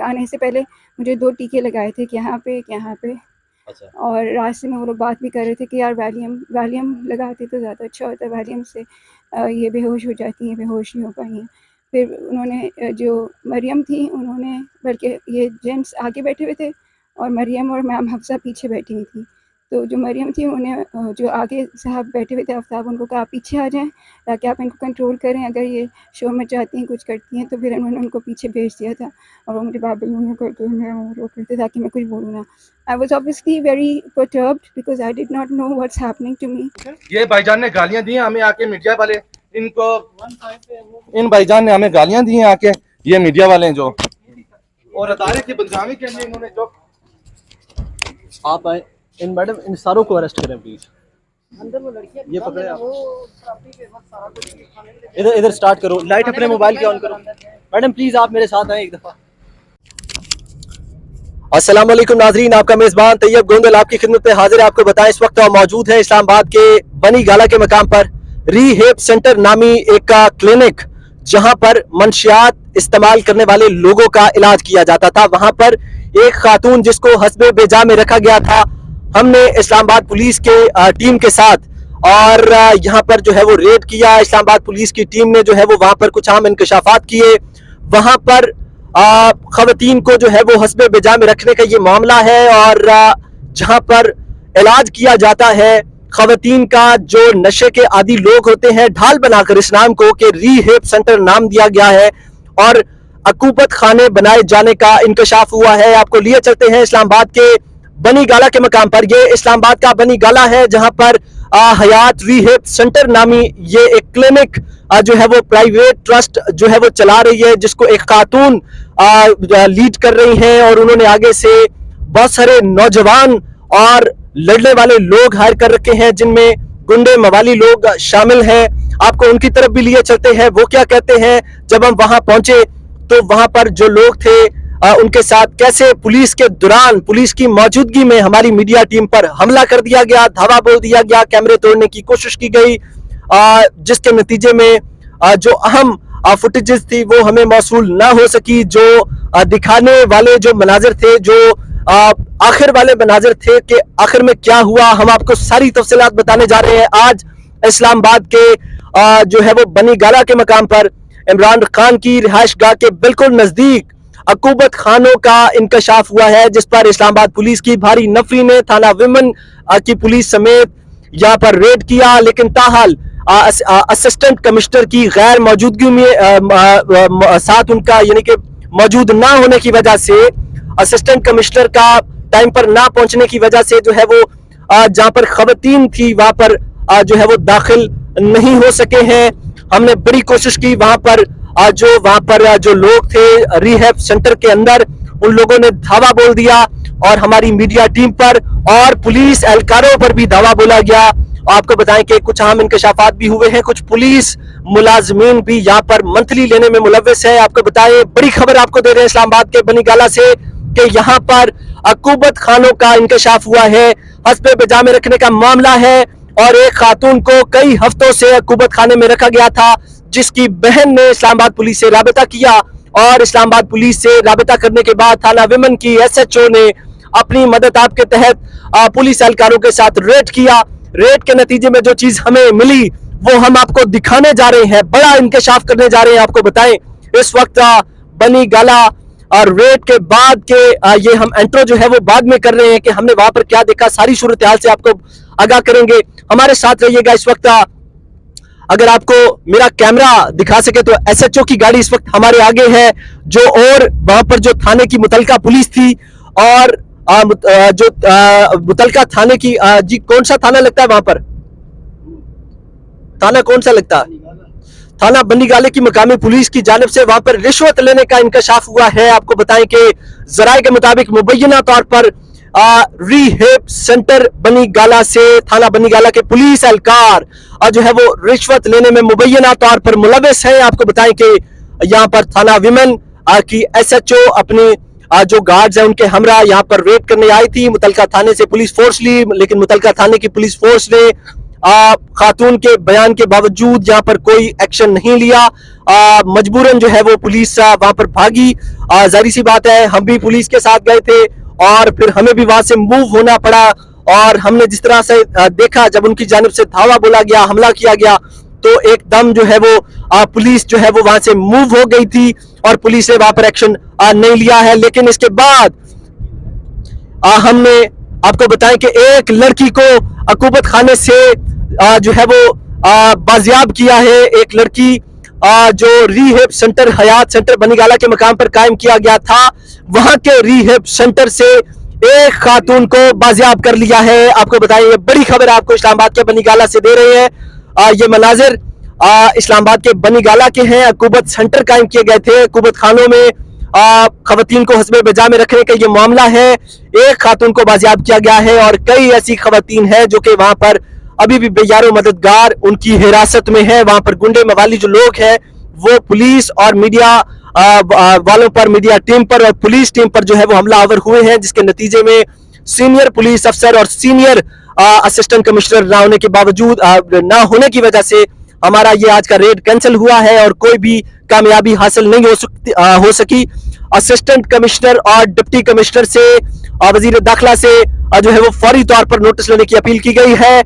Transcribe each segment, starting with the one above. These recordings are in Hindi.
आने से पहले मुझे 2 टीके लगाए थे कि यहाँ पे, यहाँ पे। अच्छा। और रास्ते में वो लोग बात भी कर रहे थे कि यार वैलियम लगाते तो ज़्यादा अच्छा होता है, वैलियम से ये बेहोश हो जाती हैं, बेहोश नहीं हो पाई हैं। फिर उन्होंने जो मरियम थी उन्होंने, बल्कि ये जेंट्स आगे बैठे हुए थे और मरियम और मैम हफ्सा पीछे बैठी हुई थी। तो जो मरियम थी उन्हें जो आगे साहब बैठे हुए थे आफ्ताब, उनको कहा पीछे आ जाएँ ताकि आप इनको कंट्रोल करें, अगर ये शोर मचाती हैं, कुछ करती हैं तो फिर उन्होंने उनको पीछे भेज दिया था। और वो मुझे बार-बार यूँ करके मैं वो करते ताकि मैं कुछ बोलूँ ना। I was obviously very perturbed because I did not know what's happening to me. ये भाईजान ने गालियां दी हैं हमें आके, मीडिया वाले इनको, इन भाईजान ने हमें गालियां दी हैं आके, ये मीडिया वाले हैं जो, और अदारे की बदनामी के लिए इन्होंने जो। आप आए इन मैडम, इन सारों को अरेस्ट करें प्लीज। अंदर वो लड़कियां ये पकड़े आप, इधर इधर स्टार्ट करो, लाइट अपने मोबाइल की ऑन करो। मैडम प्लीज आप मेरे साथ आए एक दफा। अस्सलाम वालेकुम नाजरीन, आपका मेजबान तैयब गोंदल आपकी खिदमत में हाजिर है। आपको बताएं इस वक्त मौजूद है इस्लामाबाद के बनी गाला के मकाम पर रीहेब सेंटर नामी एक क्लिनिक, जहां पर मंशियात इस्तेमाल करने वाले लोगों का इलाज किया जाता था। वहां पर एक खातून जिसको हस्बे बेजा में रखा गया था, हमने इस्लामाबाद पुलिस के टीम के साथ और यहाँ पर जो है वो रेड किया। इस्लामाबाद पुलिस की टीम ने जो है वो वहां पर कुछ अहम इंकशाफात किए। वहां पर खवातीन को जो है वो हस्बे बेजा में रखने का ये मामला है और जहां पर इलाज किया जाता है खवातीन का, जो नशे के आदि लोग होते हैं, ढाल बनाकर इस नाम को कि रीहेब सेंटर नाम दिया गया है और अकूबत खाने बनाए जाने का इंकशाफ हुआ है। आपको लिए चलते हैं इस्लामाबाद के बनी गाला के मकाम पर। ये इस्लामाबाद का बनी गाला है जहां पर हयात रीहेब सेंटर नामी ये एक क्लिनिक जो है वो प्राइवेट ट्रस्ट जो है वो चला रही है, जिसको एक खातून लीड कर रही हैं और उन्होंने आगे से बहुत सारे नौजवान और लड़ने वाले लोग हायर कर रखे हैं, जिनमें गुंडे मवाली लोग शामिल हैं। आपको उनकी तरफ भी लिए चलते हैं, वो क्या कहते हैं। जब हम वहां पहुंचे तो वहां पर जो लोग थे उनके साथ कैसे पुलिस के दौरान, पुलिस की मौजूदगी में हमारी मीडिया टीम पर हमला कर दिया गया, धावा बोल दिया गया, कैमरे तोड़ने की कोशिश की गई, जिसके नतीजे में जो अहम फुटेजेस थी वो हमें मौसूल ना हो सकी। जो दिखाने वाले जो मनाजिर थे, जो आखिर वाले मनाजिर थे कि आखिर में क्या हुआ, हम आपको सारी तफसीलात बताने जा रहे हैं। आज इस्लामाबाद के जो है वो बनी गाला के मकाम पर इमरान खान की रिहाइश गाह के बिल्कुल नजदीक अकूबत खानों का इंकशाफ हुआ है, जिस पर इस्लामाबाद पुलिस की भारी नफरी ने थाना विमन की पुलिस समेत यहाँ पर रेड किया। लेकिन ताहाल असिस्टेंट कमिश्नर की गैर मौजूदगी में साथ उनका यानी कि मौजूद ना होने की वजह से, असिस्टेंट कमिश्नर का टाइम पर ना पहुंचने की वजह से जो है वो जहां पर खवातीन थी वहां पर जो है वो दाखिल नहीं हो सके हैं। हमने बड़ी कोशिश की, वहां पर जो लोग थे रीहेब सेंटर के अंदर, उन लोगों ने धावा बोल दिया और हमारी मीडिया टीम पर और पुलिस एहलकारों पर भी धावा बोला गया। आपको बताएं कि कुछ अहम इंकशाफात भी हुए हैं, कुछ पुलिस मुलाजमीन भी यहाँ पर मंथली लेने में मुलव्वस है। आपको बताएं, बड़ी खबर आपको दे रहे हैं इस्लामाबाद के बनी गाला से कि यहाँ पर अकूबत खानों का इंकशाफ हुआ है, हस्बे बेजा में रखने का मामला है और एक खातून को कई हफ्तों से अकूबत खाने में रखा गया था, जिसकी बहन ने इस्लामाबाद पुलिस से राबता किया और इस्लामाबाद पुलिस से राबता करने के बाद थाना विमन की SHO ने अपनी मदद आपके तहत पुलिस एहलकारों के साथ रेड किया। रेड के नतीजे में जो चीज हमें मिली वो हम आपको दिखाने जा रहे हैं, बड़ा इंकशाफ करने जा रहे हैं। आपको बताएं इस वक्त बनी गाला और रेड के बाद के ये हम एंट्रो जो है वो बाद में कर रहे हैं कि हमने वहां पर क्या देखा, सारी सूरत हाल से आपको आगाह करेंगे। हमारे साथ रहिएगा। इस वक्त अगर आपको मेरा कैमरा दिखा सके तो SHO की गाड़ी इस वक्त हमारे आगे है, जो और वहां पर जो थाने की मुतलका पुलिस थी और जो मुतलका थाने की जी कौन सा थाना लगता है वहां पर, थाना कौन सा लगता है, थाना बनी गाले की मकामी पुलिस की जानिब से वहां पर रिश्वत लेने का इंकशाफ हुआ है। आपको बताएं कि जराये के मुताबिक मुबैना तौर पर रीहेब सेंटर बनी गाला से थाना बनी गाला के पुलिस एहलकार जो है वो रिश्वत लेने में मुबैना तौर पर मुलव्वस है। आपको बताएं कि यहाँ पर थाना विमन की SHO अपनी जो गार्ड्स हैं उनके हमरा यहाँ पर रेड करने आई थी। मुतलका थाने से पुलिस फोर्स ली, लेकिन मुतलका थाने की पुलिस फोर्स ने खातून के बयान के बावजूद यहाँ पर कोई एक्शन नहीं लिया। मजबूरन जो है वो पुलिस वहां पर भागी। जाहिर सी बात है, हम भी पुलिस के साथ गए थे और फिर हमें भी वहां से मूव होना पड़ा। और हमने जिस तरह से देखा, जब उनकी जानिब से धावा बोला गया, हमला किया गया, तो एकदम जो है वो पुलिस जो है वो वहां से मूव हो गई थी और पुलिस ने वहां पर एक्शन नहीं लिया है। लेकिन इसके बाद हमने आपको बताया कि एक लड़की को अकूबत खाने से जो है वो बाजियाब किया है। एक लड़की जो रिहेब सेंटर, हयात सेंटर बनीगाला के मकाम पर कायम किया गया था, वहां के रिहेब सेंटर से एक खातून को बाजियाब कर लिया है। आपको बताएं, ये बड़ी खबर आपको इस्लामाबाद के बनीगाला से दे रहे हैं। ये मनाजिर इस्लामाबाद के बनीगाला के हैं। अकूबत सेंटर कायम किए गए थे। अकूबत खानों में खवातीन को हस्बे बजा में रखने का ये मामला है। एक खातून को बाजियाब किया गया है और कई ऐसी खवातीन हैं जो कि वहां पर अभी भी बेयारो मददगार उनकी हिरासत में है। वहां पर गुंडे मवाली जो लोग हैं वो पुलिस और मीडिया वालों पर, मीडिया टीम पर और पुलिस टीम पर जो है वो हमलावर हुए हैं, जिसके नतीजे में सीनियर पुलिस अफसर और सीनियर असिस्टेंट कमिश्नर ना होने के बावजूद, ना होने की वजह से हमारा ये आज का रेड कैंसिल हुआ है और कोई भी कामयाबी हासिल नहीं हो सकी। असिस्टेंट कमिश्नर और डिप्टी कमिश्नर से वजीर दाखिला से जो है वो फौरी तौर पर नोटिस लेने की अपील की गई है।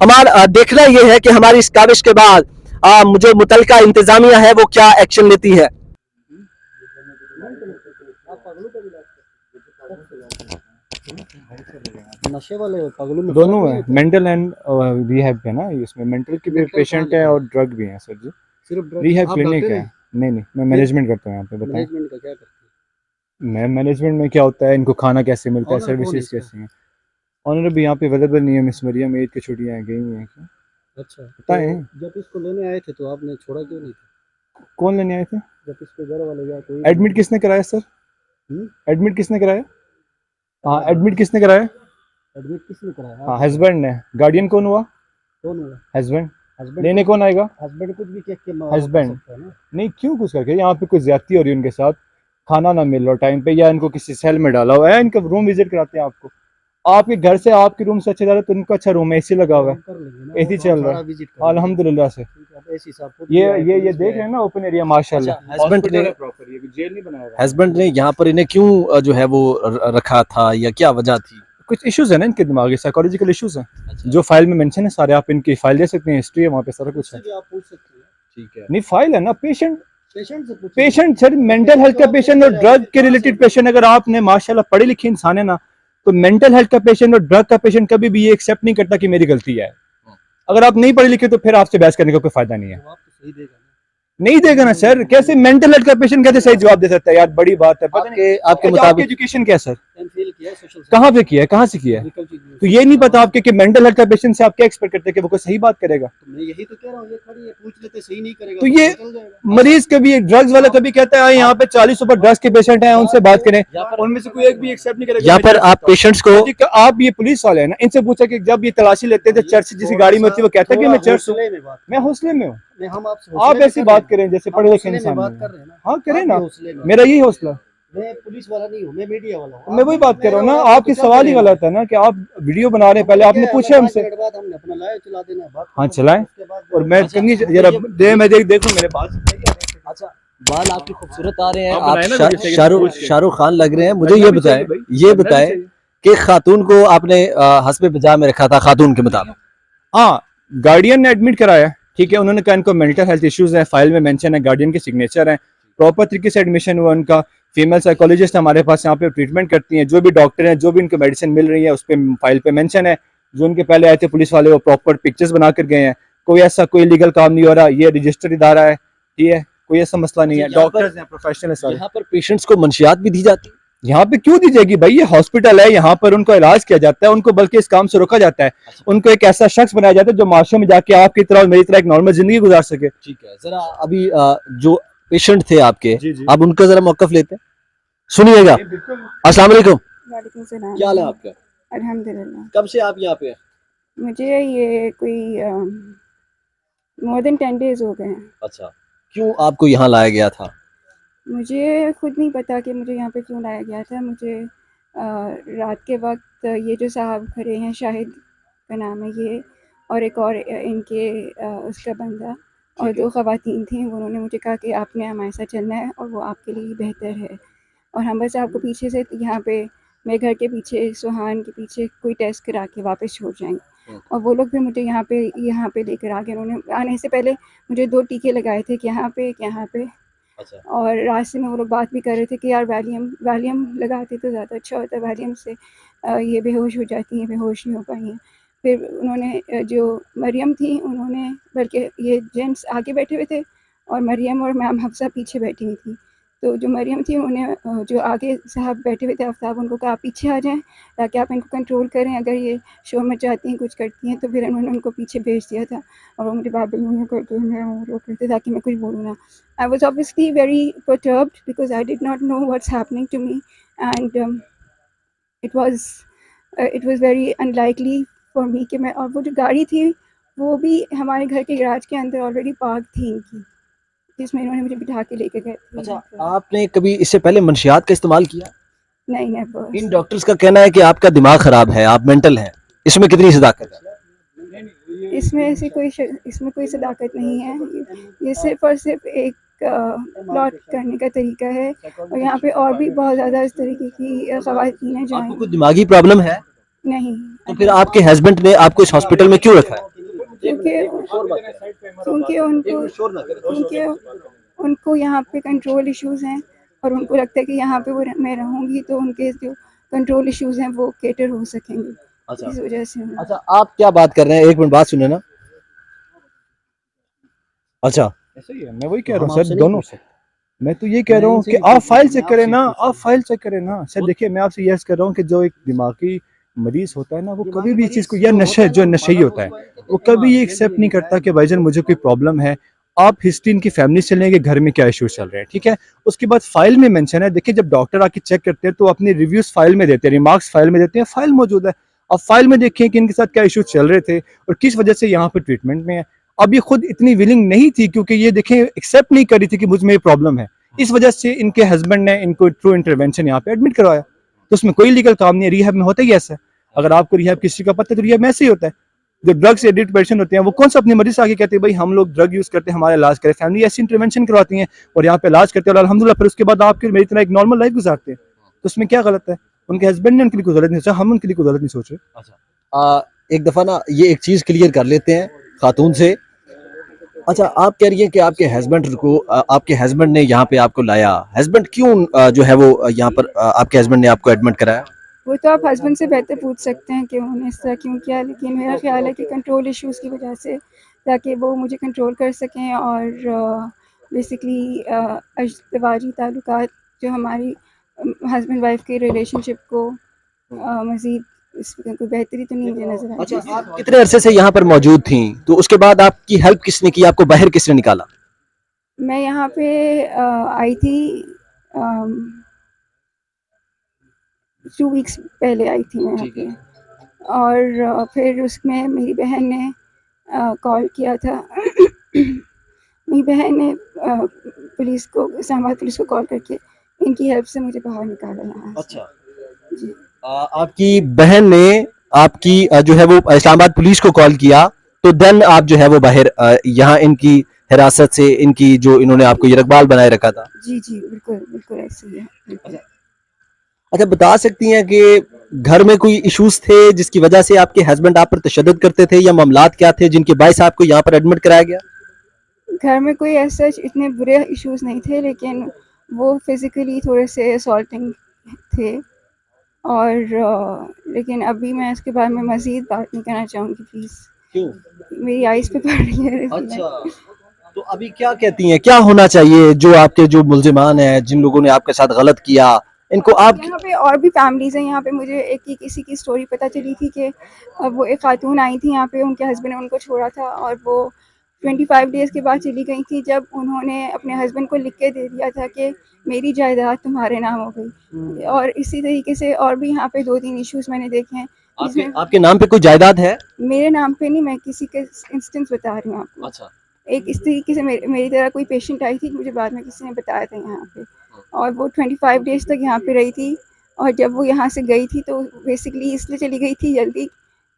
हमारा देखना यह है कि हमारी इस काविश के बाद जो मुतलका इंतजामिया है वो क्या एक्शन लेती है। नशे वाले पागलों में दोनों है, मेंटल एंड रिहैब है ना। इसमें मेंटल के भी पेशेंट है और ड्रग भी है सर जी। सिर्फ ड्रग रिहैब आप क्लिनिक डॉक्टर है। हैं? नहीं, मैं मैनेजमेंट करता हूँ यहाँ पे। बताएं, मैनेजमेंट का क्या करते मैं मैनेजमेंट में क्या होता है, इनको खाना कैसे मिलता है, ऑनर कौन है सर्विसेज इसका? कैसी हैं। ऑनर भी यहाँ पे अवेलेबल नहीं है। मिस मरियम ईद की छुट्टियाँ हैं, गई हुई हैं। क्यों अच्छा, बताएं, तो जब इसको लेने आए थे तो आपने छोड़ा क्यों नहीं था? कौन लेने आए थे? जब इसको घर वाले या कोई एडमिट किसने कराया सर? हम्म? एडमिट किसने कराया? हाँ, एडमिट किसने कराया? एडमिट किसने कराया? हाँ, हस्बैंड ने। गार्डियन कौन हुआ? कौन हुआ? हस्बैंड। हस्बैंड लेने कौन आएगा? हस्बैंड कुछ भी के हस्बैंड। सकता है ना। नहीं, क्यों कुछ करके? यहाँ पे कुछ ज्यादती हो रही है उनके साथ, खाना ना मिल रहा टाइम पे, या इनको किसी सेल में डाला हुआ है। इनका रूम विजिट कराते हैं आपको। आपके घर से आपके रूम से अच्छा जा रहा है तो इनका अच्छा रूम है, एसी लगा हुआ है, कर लेंगे ना, एसी वो चल सारा रहा है विजिट कर लेंगे। अल्हम्दुलिल्लाह से। ठीक है, आप ऐसी साहब खुद ये भी आए, ये पुलिस भी देख आए। रहे हैं ना, ओपन एरिया माशाल्लाह। अच्छा, हस्बैंड ने प्रॉपर, ये जेल नहीं बनाया हुआ है। हस्बैंड ने यहाँ पर इन्हें क्यों जो है वो रखा था या क्या वजह थी? कुछ इश्यूज है ना इनके दिमागी, साइकोलॉजिकल इश्यूज हैं। अच्छा, जो फाइल में मेंशन है सारे, आप इनकी फाइल दे सकते हैं, हिस्ट्री है वहाँ पे, सारा कुछ है। उससे भी आप पूछ सकते हैं। ठीक है। नहीं, फाइल है ना। पेशेंट पेशेंट से पूछिए। पेशेंट सर, मेंटल हेल्थ का पेशेंट और ड्रग के रिलेटेड पेशेंट, अगर आपने माशाल्लाह पढ़े लिखे इंसान है ना, तो मेंटल हेल्थ का पेशेंट और ड्रग का पेशेंट कभी भी ये एक्सेप्ट नहीं करता कि मेरी गलती है। अगर आप नहीं पढ़े लिखे तो फिर आपसे बहस करने का कोई फायदा नहीं है। जवाब तो सही देगा ना। नहीं देगा ना सर। कैसे मेंटल हेल्थ का पेशेंट कैसे सही जवाब दे सकता है यार? बड़ी बात है। पता नहीं आपके मुताबिक एजुकेशन क्या है सर? एमफिल किया है सोशल कहाँ पे किया है, कहाँ से किया है? साइंस। तो ये नहीं पता आपके कि मेंटल हेल्थ का पेशेंट से आप क्या एक्सपेक्ट करते हैं कि वो कोई सही बात करेगा? तो मैं यही तो कह रहा हूँ, ये खड़ी है, पूछ लेते, सही नहीं करेगा तो ये चल जाएगा। मरीज कभी ड्रग्स वाला कभी कहता है यहाँ पे 40 ऊपर ड्रग्स के पेशेंट हैं, उनसे बात करें, उनमें से कोई एक भी एक्सेप्ट नहीं करेगा। यहाँ पर आप पेशेंट्स को आप ये पुलिस वाले हैं ना, इनसे पूछा कि जब ये तलाशी लेते थे चर्च जिस गाड़ी में होती है, वो कहता है कि मैं चर्च हूँ, हौसले में बात मैं हौसले में हूँ। नहीं, हम आपसे आप हौसले ऐसी में बात कर रहे करें जैसे हैं। पढ़े हम लिखे हौसले में इंसान बात हैं। कर रहे हैं ना। हाँ करें आप ना, भी हौसले में। मेरा यही हौसला। मैं पुलिस वाला नहीं हूँ, मैं मीडिया वाला हूँ। मैं वही बात कर रहा हूँ ना, आपके सवाल ही गलत है ना कि आप वीडियो बना रहे हैं। पहले आपने पूछा हमसे। बाद हमने अपना लाइव चला देना है, बात हाँ खत्म। चलाएं। उसके बाद और मैं कंगी जरा दे, मैं देखूं मेरे पास। अच्छा, बाल आपके खूबसूरत आ रहे हैं, आप आप बनाए ना वीडियो, शाहरुख खान लग रहे हैं। मुझे बनना ये भी बताएं, चाहिए भाई, ये बनना भी बताएं चाहिए। कि खातून को आपने हस्बे बजा में रखा था, खातून के मुताबिक। हाँ, गार्डियन ने एडमिट कराया, ठीक है। उन्होंने कहा इनको मेंटल हेल्थ इश्यूज है, फाइल में मेंशन है, गार्डियन के सिग्नेचर है, प्रॉपर तरीके से एडमिशन हुआ उनका। फीमेल साइकोलॉजिस्ट हमारे पास यहाँ पे ट्रीटमेंट करती हैं। जो भी डॉक्टर हैं, जो भी उनको मेडिसिन मिल रही है, उस पर फाइल पे मेंशन है। जो उनके पहले आए थे पुलिस वाले, वो प्रॉपर पिक्चर्स बना कर गए हैं। कोई ऐसा कोई लीगल काम नहीं हो रहा। ये रजिस्टर्ड इदारा है, ठीक है, कोई ऐसा मसला नहीं है। यहाँ पर- डॉक्टर्स हैं, प्रोफेशनल सारे। यहाँ पर पेशेंट्स को मंशियात भी दी जाती है। यहाँ पे क्यों दी जाएगी भाई? ये हॉस्पिटल है, यहाँ पर उनको इलाज किया जाता है, उनको बल्कि इस काम से रोका जाता है। उनको एक ऐसा शख्स बनाया जाता है जो माशरे में जाके आपकी तरह और मेरी तरह एक नॉर्मल जिंदगी गुजार सके। ठीक है, जरा अभी जो पेशेंट थे आपके, जी जी, आप उनका जरा मौकफ लेते हैं, सुनिएगा। अस्सलाम वालेकुम, वालेकुम सलाम। क्या हाल है आपका? अल्हम्दुलिल्लाह। कब से आप यहाँ पे हैं? मुझे ये कोई मोर देन 10 डेज हो गए हैं। अच्छा, क्यों आपको यहाँ लाया गया था? मुझे खुद नहीं पता कि मुझे यहाँ पे क्यों लाया गया था। मुझे रात के वक्त ये जो साहब खड़े हैं, शाहिद का नाम है ये, और एक और इनके उसका बंदा और 2 ख़वातीन थीं। उन्होंने मुझे कहा कि आपने हमारे साथ चलना है और वो आपके लिए ही बेहतर है और हम बस आपको पीछे से यहाँ पे मेरे घर के पीछे सुहान के पीछे कोई टेस्ट करा के वापस छोड़ जाएंगे। और वो लोग भी मुझे यहाँ पे लेकर आ गए। उन्होंने आने से पहले मुझे 2 टीके लगाए थे, एक यहाँ पे। अच्छा। और रास्ते में वो लोग बात भी कर रहे थे कि यार वैलियम लगाते तो ज़्यादा अच्छा होता है, वैलियम से ये बेहोश हो जाती हैं, बेहोश नहीं हो पाई हैं। फिर उन्होंने जो मरियम थी उन्होंने, बल्कि ये जेंट्स आगे बैठे हुए थे और मरियम और मैम हफ्सा पीछे बैठी हुई थी। तो जो मरियम थी उन्होंने जो आगे साहब बैठे हुए थे आफ्ताब, उनको कहा आप पीछे आ जाएँ ताकि आप इनको कंट्रोल करें, अगर ये शोर मचाती हैं, कुछ करती हैं तो फिर उन्होंने उनको पीछे भेज दिया था। और वो मुझे बार-बार यूँ करके वो करते ताकि मैं कुछ बोलूँ ना। I was obviously very perturbed because I did not know what's happening to me, and it was very unlikely for me कि मैं, और वो जो गाड़ी थी वो भी हमारे घर के गैराज के अंदर ऑलरेडी पार्क थी इनकी, जिसमें इन्होंने मुझे बिठा के लेके गए थे। अच्छा, आपने कभी इससे पहले मंशियात का इस्तेमाल किया? नहीं, नेवर। इन डॉक्टर्स का कहना है कि आपका दिमाग खराब है, आप मेंटल हैं। इसमें कितनी सदाकत है? इसमें कोई सदाकत नहीं है। ये सिर्फ़ और सिर्फ़ एक प्लॉट करने का तरीका है और यहाँ पे और भी बहुत ज़्यादा इस तरीके की ख़वातीन हैं जो आपको कोई आई। दिमागी प्रॉब्लम है? नहीं, तो फिर आपके हस्बैंड ने आपको इस हॉस्पिटल में क्यों रखा है? क्योंकि क्योंकि क्योंकि उनको यहाँ पे कंट्रोल इश्यूज़ हैं और उनको लगता है कि यहाँ पे मैं रहूँगी तो उनके जो कंट्रोल इश्यूज़ हैं वो कैटर हो सकेंगे। अच्छा। इस वजह से अच्छा, आप क्या बात कर रहे हैं? एक मिनट बात सुने ना। अच्छा, ऐसे ही है, मैं वही कह रहा हम हूँ सर, आपसे नहीं दोनों। पूछ सकते। मैं तो ये कह रहा हूँ उनसे कि नहीं आप पूछ फाइल सकते, चेक मैं करें आपसे ना, ही पूछ आप सकता फाइल चेक करें ना सर। देखिए, मैं आपसे यस कर रहा हूँ कि जो एक दिमागी मरीज होता है ना, वो कभी भी इस चीज़ को, या नशे जो नशे ही होता है, वो कभी ये एक्सेप्ट नहीं करता कि भाईजान मुझे कोई प्रॉब्लम है। आप हिस्ट्री इनकी फैमिली से लेंगे, घर में क्या इश्यूज चल रहे हैं, ठीक है। उसके बाद फाइल में मेंशन है। देखिए, जब डॉक्टर आके चेक करते हैं तो अपने रिव्यूज फाइल में देते हैं, रिमार्क्स फाइल में देते हैं, फाइल मौजूद है। अब फाइल में देखिए कि इनके साथ क्या इश्यूज चल रहे थे और किस वजह से यहाँ पे ट्रीटमेंट में है। अब ये खुद इतनी विलिंग नहीं थी, क्योंकि ये देखें एक्सेप्ट नहीं कर रही थी कि मुझ में ये प्रॉब्लम है। इस वजह से इनके हस्बैंड ने इनको थ्रू इंटरवेंशन यहाँ पे एडमिट करवाया। तो उसमें कोई लीगल काम नहीं है। रिहैब में होता ही ऐसा है। अगर आपको रिहैब किसी का पता है तो रिहैब में ऐसे ही होता है। जो ड्रग्स एडिक्ट पेशेंट होते हैं वो कौन सा अपनी मर्जी से आके कहते हैं भाई हम लोग ड्रग यूज करते हैं, हमारा इलाज करें। फैमिली ऐसी इंटरवेंशन करवाती है और यहाँ पे इलाज करते हैं और अल्हम्दुलिल्लाह फिर उसके बाद आपके मेरी तरह एक नॉर्मल लाइफ गुजारते हैं। तो उसमें क्या गलत है? उनके हस्बैंड ने उनके लिए कोई गलत नहीं सोचा, हम उनके लिए कोई गलत नहीं सोच रहे। एक दफा ना ये एक चीज क्लियर कर लेते हैं खातून से। अच्छा, आप कह रही हैं कि आपके हस्बैंड ने यहाँ पे आपको लाया। हस्बैंड क्यों जो है वो यहाँ पर आपके हस्बैंड ने आपको एडमिट कराया? वो तो आप हस्बैंड से बेहतर पूछ सकते हैं कि उन्होंने इस तरह क्यों किया, लेकिन मेरा ख्याल है कि कंट्रोल इश्यूज़ की वजह से, ताकि वो मुझे कंट्रोल कर सकें और बेसिकली अज़दवाजी ताल्लुकात जो हमारी हस्बैंड वाइफ के रिलेशनशिप को मज़ीद इसमें कोई बेहतरी तो नहीं मुझे नज़र आई। अच्छा, आप कितने अरसे से यहाँ पर मौजूद थी? तो उसके बाद आपकी हेल्प किसने की? आपको बाहर किसने निकाला? मैं यहाँ पे आई थी 2 वीक्स पहले आई थी मैं यहाँ पे। और फिर उसमें मेरी बहन ने कॉल किया था। मेरी बहन ने इस्लामाबाद पुलिस को कॉल करके इनकी हेल्प से मुझे बाहर निकाला यहाँ से। अच्छा। जी। आपकी बहन ने आपकी जो है वो इस्लामाबाद पुलिस को कॉल किया, तो देन आप जो है वो बाहर यहाँ इनकी हिरासत से, इनकी जो इन्होंने आपको ये रखवाल बनाए रखा था। जी, बिल्कुल, बिल्कुल ऐसे ही है, बिल्कुल। अच्छा, बता सकती हैं कि घर में कोई इश्यूज थे जिसकी वजह से आपके हस्बैंड आप पर तशद्दुद करते थे, या मामलात क्या थे जिनके बायस आपको यहाँ पर एडमिट कराया गया? घर में कोई ऐसा इतने बुरे इश्यूज़ नहीं थे, लेकिन वो फिज़िकली थोड़े से असॉल्टिंग थे। और लेकिन अभी मैं इसके बारे में मज़ीद बात नहीं करना चाहूँगी, प्लीज़। क्यों? मेरी आइज़ पे पड़ रही है। अच्छा, तो अभी क्या कहती हैं, क्या होना चाहिए? जो आपके जो मुल्जिमान हैं, जिन लोगों ने आपके साथ गलत किया, इनको आप यहाँ पे और भी फैमिलीज़ हैं। यहाँ पे मुझे किसी की स्टोरी पता चली थी कि वो एक खातून आई थी यहाँ पे, उनके हस्बैंड ने उनको छोड़ा था और वो 25 डेज़ के बाद चली गई थी, जब उन्होंने अपने हस्बैंड को लिख के दे दिया था कि मेरी जायदाद तुम्हारे नाम हो गई। और इसी तरीके से और भी यहाँ पे 2-3 इश्यूज़ मैंने देखे हैं जिसमें आपके नाम पे कोई जायदाद है? मेरे नाम पे नहीं, मैं किसी के इंस्टेंस बता रही हूँ आपको। अच्छा। एक इस तरीके से मेरी तरह कोई पेशेंट आई थी, मुझे बाद में किसी ने बताया था यहाँ पे, और वो 25 डेज़ तक यहाँ पे रही थी। और जब वो यहाँ से गई थी तो बेसिकली इसलिए चली गई थी जल्दी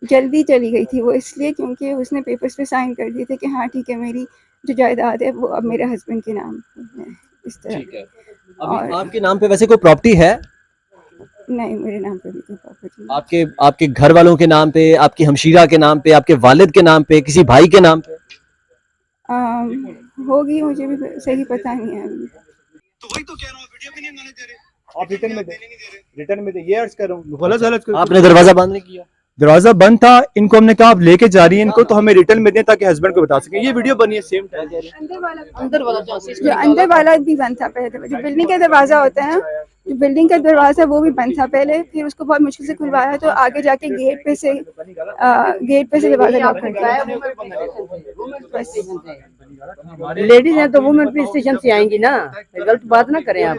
जल्दी चली गई थी वो, इसलिए क्योंकि उसने पेपर्स पे साइन कर दिए थे कि हाँ ठीक है, मेरी जो जायदाद है वो अब मेरे हस्बैंड के नाम है, इस तरह। ठीक है। अभी और आपके नाम पे वैसे कोई प्रॉपर्टी है? नहीं, मेरे नाम पे भी कोई प्रॉपर्टी नहीं। आपके आपके घर वालों के नाम पे, आपकी हमशीरा के नाम पे, आपके वालिद के नाम पे, किसी भाई के नाम पे? होगी, मुझे भी सही पता नहीं है अभी। तो वही तो कह रहा हूँ, वीडियो भी नहीं बनाने दे रहे, आप रिटर्न में दे, ये अर्ज कर रहा हूँ, गलत गलत आपने दरवाजा बंद नहीं किया? दरवाजा बंद था, इनको हमने कहा आप लेके जा रही हैं इनको, तो हमें रिटर्न में दें ताकि हस्बैंड को बता सकें। ये वीडियो बनी है सेम टाइम। जो अंदर वाला भी बंद था पहले, जो बिल्डिंग का दरवाजा होता है ना, जो बिल्डिंग का दरवाजा वो भी बंद था पहले, फिर उसको बहुत मुश्किल से खुलवाया, तो आगे जाके गेट पे से दरवाजा लॉक कर दिया। लेडीज हैं तो वुमेन पुलिस स्टेशन से आएंगी ना, गलत बात ना करें आप।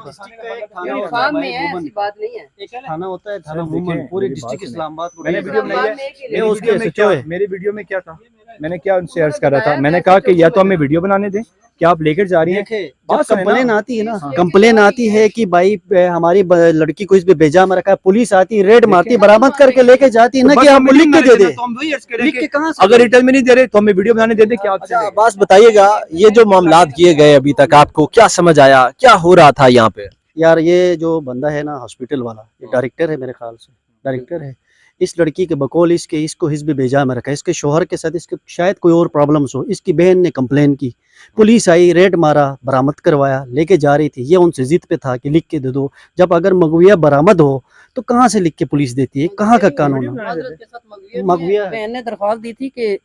यूनिफॉर्म में है, ऐसी बात नहीं है। एक थाना होता है, थाना वुमन, पूरे डिस्ट्रिक्ट इस्लामाबाद को मैंने वीडियो बनाया। बनाई है, मेरी वीडियो में क्या था, मैंने क्या उनसे अर्ज कर रहा था, मैंने कहा कि या तो हमें वीडियो बनाने दें कि आप लेकर जा रही हैं। देखे बात जब सुने ना। कंप्लेन आती है ना, कंप्लेन आती है कि भाई हमारी लड़की को इस पे बेजा में रखा है, पुलिस आती है, रेड मारती है, बरामद करके लेके जाती है ना, कि हम लिख के दे दे। लिख के कहाँ से अगर रिटर्न में नहीं दे रहे तो हमें वीडियो बनाने दे दे कि आप अच्छा अब्बास बताइएगा, ये जो मामलात किए गए अभी तक आपको क्या समझ आया, क्या हो रहा था यहाँ पे? यार ये जो बंदा है ना हॉस्पिटल वाला, ये डायरेक्टर है मेरे ख्याल से, डायरेक्टर है। इस लड़की के बकौल इसको हिस्ब बेजा में रखा है, इसके शोहर के साथ इसके शायद कोई और प्रॉब्लम्स हो। इसकी बहन ने कंप्लेन की, पुलिस आई, रेड मारा, बरामद करवाया, लेके जा रही थी। ये उनसे जिद पे था कि लिख के दे दो। जब अगर मगविया बरामद हो तो कहाँ से लिख के पुलिस देती है, कहाँ का कानून है? मगविया बहन ने दरख्वास्त दी थी कि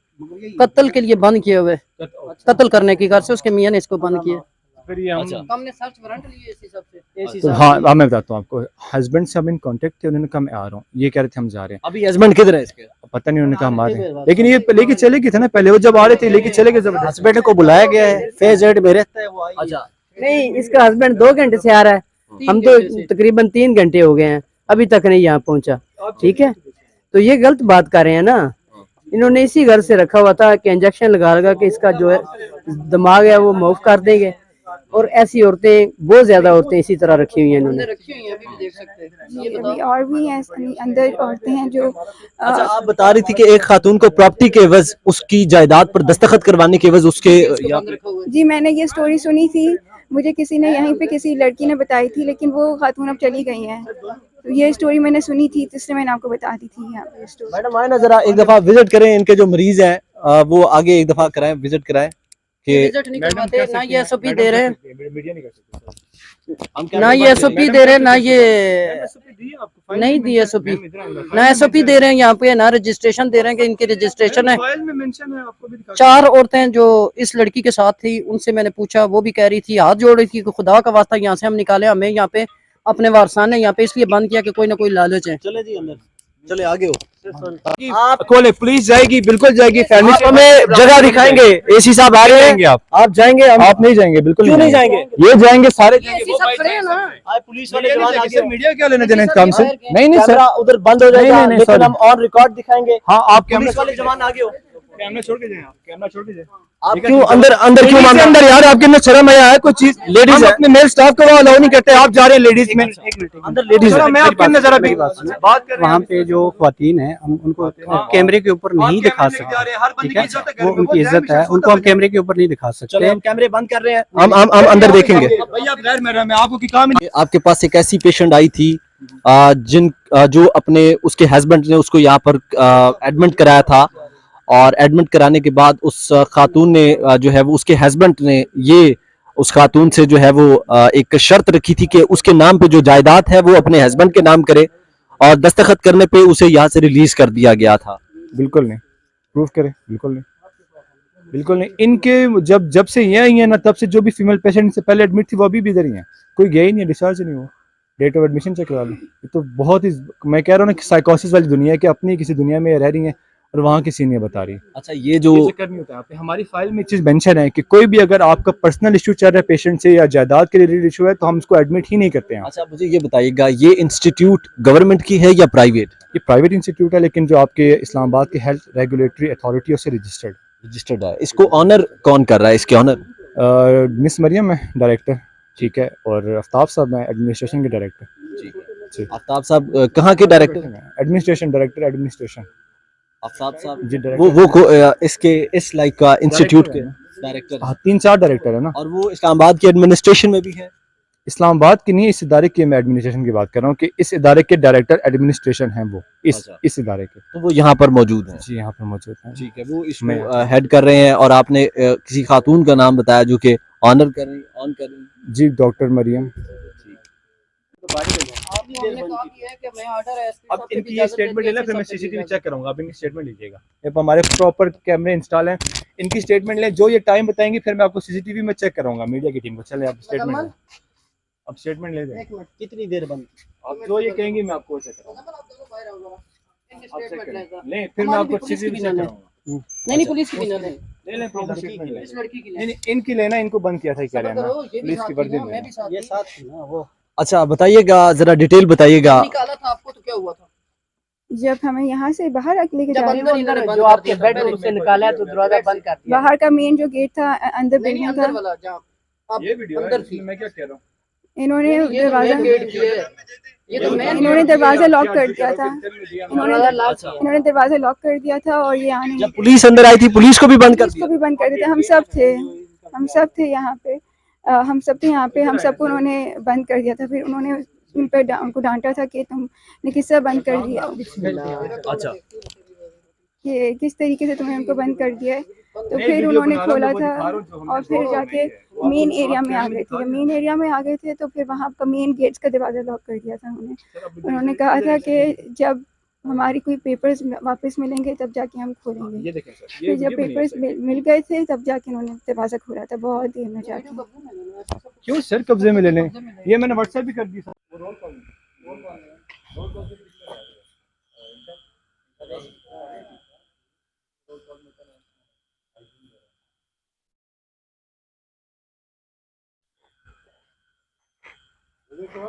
कत्ल के लिए बंद किए हुए, कत्ल करने की घर से उसके मियां ने इसको बंद किया। हमने सर्च वारंट लिए इसी सबसे। तो हाँ मैं बताता हूँ आपको, हस्बैंड से हम इन कांटेक्ट थे, उन्होंने कहा मैं आ रहा हूँ, ये कह रहे थे हम जा रहे हैं। अभी हस्बैंड किधर है इसके? पता नहीं, उन्होंने कहा हम आ रहे हैं, लेकिन ये लेके चले गए थे ना पहले, वो जब आ रहे थे लेके चले गए जबरदस्त। हस्बैंड को बुलाया गया है, फेज एड में रहता है वो। अच्छा नहीं, इसका हस्बैंड 2 घंटे से आ रहा है, हम तो तकरीबन 3 घंटे हो गए हैं, अभी तक नहीं यहाँ पहुंचा। ठीक है, तो ये गलत बात कर रहे हैं ना। इन्होंने इसी घर से रखा हुआ था कि इंजेक्शन लगा लगा के इसका जो है दिमाग है वो मुफ कर देंगे, और ऐसी औरतें, बहुत ज्यादा औरतें इसी तरह रखी हुई हैं इन्होंने। अभी और भी हैं अंदर औरतें हैं जो अच्छा आप बता रही थी कि एक खातून को प्रॉपर्टी के एवज उसकी जायदाद पर दस्तखत करवाने के एवज उसके जी, मैंने ये स्टोरी सुनी थी, मुझे किसी ने यहीं पे किसी लड़की ने बताई थी, लेकिन वो खातून अब चली गई हैं। तो ये स्टोरी मैंने सुनी थी, तो इसलिए मैंने आपको बता दी थी यहाँ पे स्टोरी। मैडम आए ना जरा एक दफा विजिट करें, इनके जो मरीज हैं वो आगे एक दफा कराएं, विजिट कराएं कि विजिट नहीं करवाते, ना ये एसओपी दे रहे हैं, मीडिया नहीं कर सकते। ना ये एसओपी दे रहे हैं, ना ये नहीं दी एसओपी, ना एसओपी दे रहे हैं यहाँ पे, ना रजिस्ट्रेशन दे रहे हैं कि इनकी रजिस्ट्रेशन है। 4 औरतें जो इस लड़की के साथ थी, उनसे मैंने पूछा, वो भी कह रही थी, हाथ जोड़ रही थी कि खुदा का वास्ता यहाँ से हम निकाले, हमें यहाँ पे अपने वारसान ने यहाँ पे इसलिए बंद किया कि कोई ना कोई लालच है। चले जी अंदर, चले आगे हो। आप खोले, पुलिस जाएगी, बिल्कुल जाएगी, फैमिली आप हमें जगह दिखाएंगे। एसी साहब आ रहे हैं, आप जाएंगे? आप नहीं जाएंगे, बिल्कुल क्यों नहीं जाएंगे? ये जाएंगे सारे ऐसी सब खड़े हैं ना। पुलिस वाले जवान आगे। मीडिया क्या लेने देने इस काम से? नहीं नहीं सर, कैमरा उधर बंद हो जाएगा, नहीं, लेकिन sorry। हम ऑन रिकॉर्ड दिखाएंगे। हाँ आप पुलिस वाले जवान आगे हो। कैमरा छोड़ के जाए, आप कैमरा छोड़ के जाए। आप क्यों अंदर क्यों मामला? अंदर यार, आपके अंदर शर्म आया है कोई चीज? लेडीज अपने मेल स्टाफ को अलाउ नहीं करते, आप जा रहे हैं लेडीज में, अंदर लेडीज है। मैं आपके अंदर जरा भी बात कर रहे हैं। वहाँ पे जो ख्वातीन है, हम उनको कैमरे के ऊपर नहीं दिखा सकते, ठीक है, वो उनकी इज्जत है, उनको हम कैमरे के ऊपर नहीं दिखा चलो सकते। हम कैमरे बंद कर रहे हैं, हम अंदर देखेंगे। भैया आप गैर महरम है, आपको की काम ही आपके पास एक ऐसी पेशेंट आई थी जो अपने उसके हस्बैंड ने उसको यहाँ पर एडमिट कराया था, और एडमिट कराने के बाद उस खातून ने जो है वो उसके हस्बैंड ने ये उस खातून से जो है वो एक शर्त रखी थी कि उसके नाम पे जो जायदाद है वो अपने हस्बैंड के नाम करे, और दस्तखत करने पे उसे यहाँ से रिलीज कर दिया गया था। बिल्कुल नहीं, प्रूफ करें, बिल्कुल नहीं, बिल्कुल नहीं। इनके जब से ये आई है ना, तब से जो भी फीमेल पेशेंट से पहले एडमिट थी वो अभी भी इधर ही है, कोई गया ही नहीं है, डिस्चार्ज नहीं हुआ। डेट ऑफ एडमिशन चेक करा लो। ये तो बहुत ही, मैं कह रहा हूँ ना कि साइकोसिस वाली दुनिया है कि अपनी किसी दुनिया में रह रही है और वहाँ की सीनियर बता रही है। अच्छा ये जो चक्कर नहीं होता है, हमारी फाइल में चीज मेंशन है कि कोई भी अगर आपका पर्सनल इशू चल रहा है पेशेंट से या जायदाद के रिलेटेड इशू है तो हम उसको एडमिट ही नहीं करते हैं। अच्छा मुझे ये बताइएगा, ये इंस्टीट्यूट गवर्नमेंट की है या प्राइवेट? ये प्राइवेट इंस्टीट्यूट है, लेकिन जो आपके इस्लामाबाद के हेल्थ रेगुलेटरी अथॉरिटी से रजिस्टर्ड है। इसको ऑनर कौन कर रहा है? इसके ऑनर मिस मरियम है डायरेक्टर, ठीक है, और आफ्ताब साहब हैं एडमिनिस्ट्रेशन के डायरेक्टर। आफ्ताब साहब कहाँ के director? Administration director, administration. Aftab साहब जी इसके इस लाइक इंस्टीट्यूट के डायरेक्टर हैं 3-4 डायरेक्टर है ना। और वो इस्लामाबाद के एडमिनिस्ट्रेशन में भी है। इस्लामाबाद की नहीं, इस इदारे की मैं एडमिनिस्ट्रेशन की बात कर रहा हूँ कि इस इदारे के डायरेक्टर एडमिनिस्ट्रेशन हैं वो अच्छा। इस इदारे के। तो वो यहाँ पर मौजूद हैं। जी यहाँ पर मौजूद हैं। ठीक है, वो मैं इसको हेड कर रहे हैं और आपने किसी खातून का नाम बताया जो कि ऑन कर रही। जी डॉक्टर मरियम। अब इनकी ये स्टेटमेंट ले लें, फिर मैं सीसीटीवी चेक करूंगा। आप इनकी स्टेटमेंट लीजिएगा, अब हमारे प्रॉपर कैमरे इंस्टॉल हैं। इनकी स्टेटमेंट लें, जो ये टाइम बताएंगे फिर मैं आपको सीसीटीवी में चेक कराऊंगा मीडिया की टीम को। चले आप स्टेटमेंट लें, अब स्टेटमेंट ले लें। कितनी देर बंद? आप जो ये कहेंगे मैं आपको चेक कराऊंगा। आप चेक करें। लें, फिर मैं आपको सीसीटीवी चेक कराऊंगा। नहीं पुलिस की भी ना लें, ले लें प्रॉपर स्टेटमेंट ले इस लें। लड़की की नहीं नहीं, इनकी लेना, इनको बंद किया था कह रहे हैं ना, पुलिस की वर्दी मैं भी में। साथ ये साथ थी ना वो। अच्छा बताइएगा, जरा डिटेल बताइएगा। निकाला था आपको तो क्या हुआ था? जब हमें यहाँ से बाहर लेके जा जब रहे अंदर थे, इन्होंने जो आपके बेडरूम से निकाला है तो दरवाजा बंद कर दिया। बाहर का मेन जो गेट था अंदर नहीं बिल्डिंग अंदर का, वाला जहाँ आप ये वीडियो है, अंदर इसमें थी, मैं क्या कह रहा हूँ। इन्होंने ये तो दरवाजा मेन गेट की है, ये तो मेन इन्होंने दरवाजा लॉक कर दिया था। दरवाजा लॉक किया। इन्होंने दरवाजा लॉक कर दिया था और ये आने जब पुलिस अंदर आई थी पुलिस को भी बंद कर पुलिस को दिया। भी बंद कर दिया था। हम सब थे यहाँ पे, हम सब थे यहाँ पे, हम सबको उन्होंने बंद कर दिया था। फिर उन्होंने उन पर उनको डांटा था कि तुमने किससे बंद कर दिया, अच्छा, कि किस तरीके से तुमने उनको बंद कर दिया है। तो फिर उन्होंने खोला था और फिर जाके मेन एरिया में आ गए थे। जब मेन एरिया में आ गए थे तो फिर वहाँ का मेन गेट्स का दरवाज़ा लॉक कर दिया था उन्होंने कहा था कि जब हमारी कोई पेपर्स वापस मिलेंगे तब जाके हम खोलेंगे। ये देखें सर, फिर जब पेपर्स मिल गए थे तब जाके उन्होंने दरवाज़ा खोला था, बहुत देर में जाके। क्यों सर कब्जे में ले लें, ये मैंने व्हाट्सएप भी कर दी सर। देखो